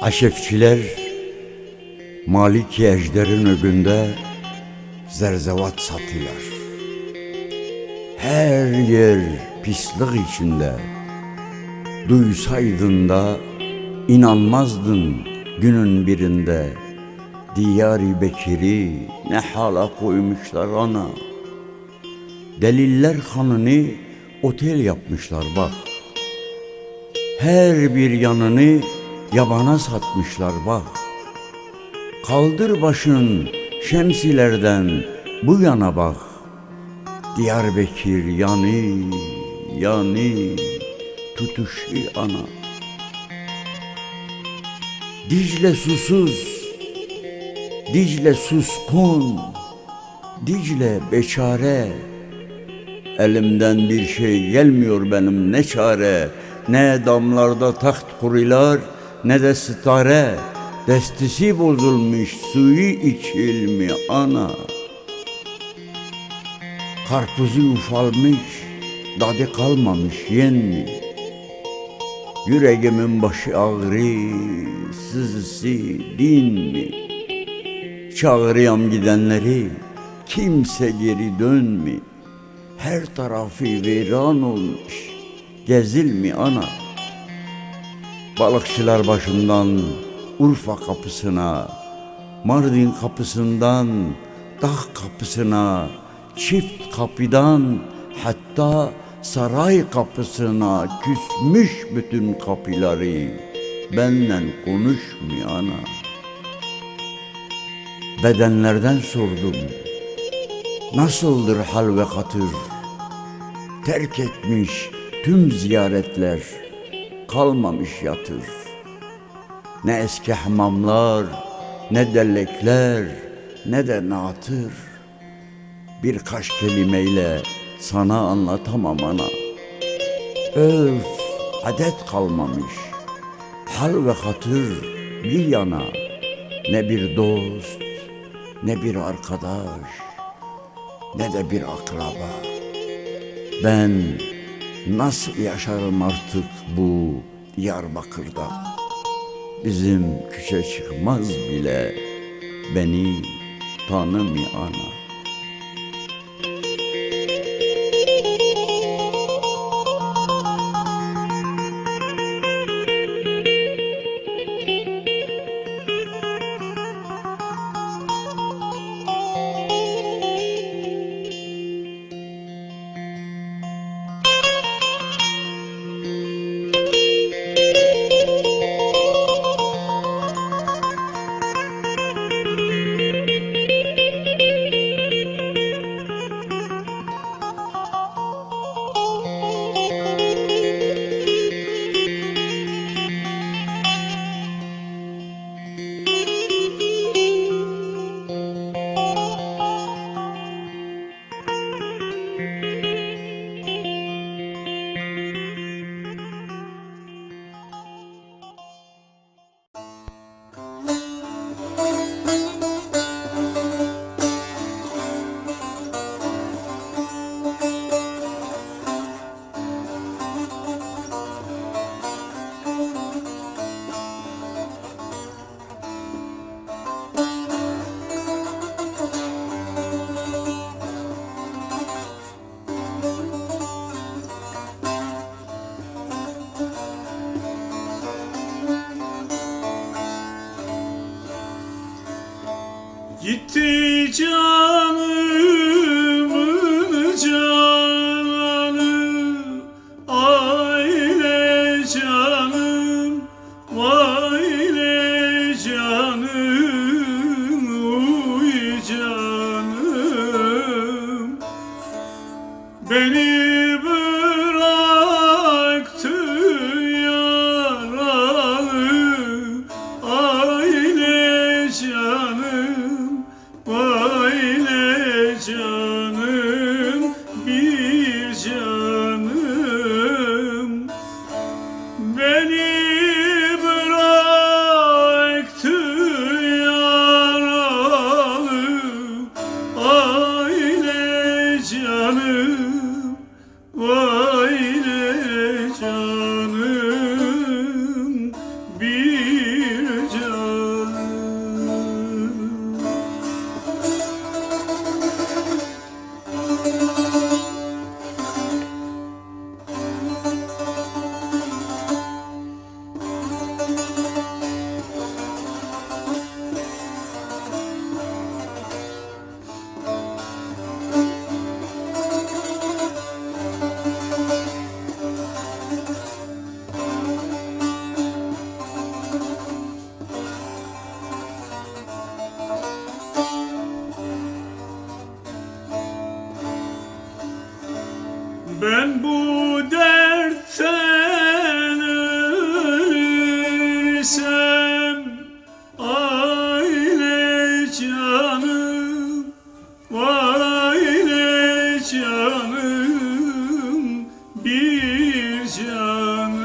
Aşefçiler Maliki Ejder'in önünde zerzevat satırlar. Her yer pislik içinde. Duysaydın da inanmazdın günün birinde. Diyar-ı Bekir'i ne hala koymuşlar ana. Deliller Hanı'nı otel yapmışlar bak. Her bir yanını yabana satmışlar bak. Kaldır başın şemsilerden bu yana bak. Diyarbakır yanı tutuşu ana. Dicle susuz, Dicle suskun, Dicle beçare. Elimden bir şey gelmiyor benim ne çare. Ne damlarda taht kurular ne de stare. Destisi bozulmuş suyu içilmi ana. Karpuzu ufalmış tadı kalmamış yenmi. Yüreğimin başı ağrı sızısı din mi? Çağırıyorum gidenleri kimse geri dönmi. Her tarafı viran olmuş gezilmi ana. Balıkçılar başından Urfa kapısına, Mardin kapısından Dağ kapısına, çift kapıdan hatta saray kapısına küsmüş bütün kapıları. Benden konuşmuyor ana. Bedenlerden sordum, nasıldır hal ve hatır? Terk etmiş tüm ziyaretler, kalmamış yatır. Ne eski hamamlar, ne dellekler, ne de natır. Birkaç kelimeyle sana anlatamam ana. Örf, adet kalmamış, hal ve hatır bir yana. Ne bir dost, ne bir arkadaş, ne de bir akraba. Ben nasıl yaşarım artık bu Diyarbakır'da? Bizim küçe çıkmaz bile beni tanımıyor ana. Gitti canımın canı, aile canım, aile canım, uy canım. Beni bıraktı yaralı, aile canım, aile canım, bir canım. Beni bıraktı yaralı, aile canım, aile canım, bir Ben bu dertten ölürsem aile canım, aile canım, bir canım.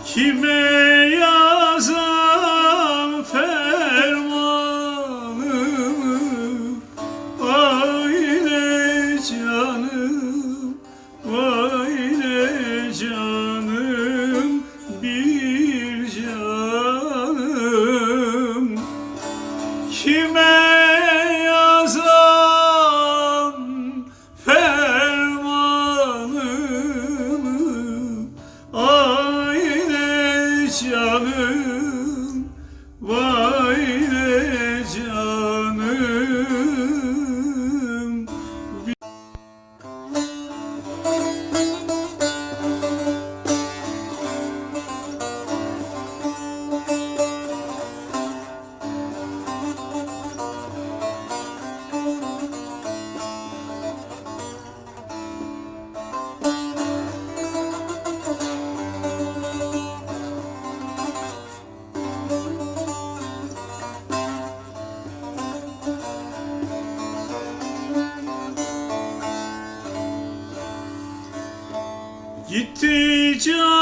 Kime yazam fermanımı, aile canım, aile canım, bir canım. Kime yazam fermanımı, aile canım, aile canım. Gitti can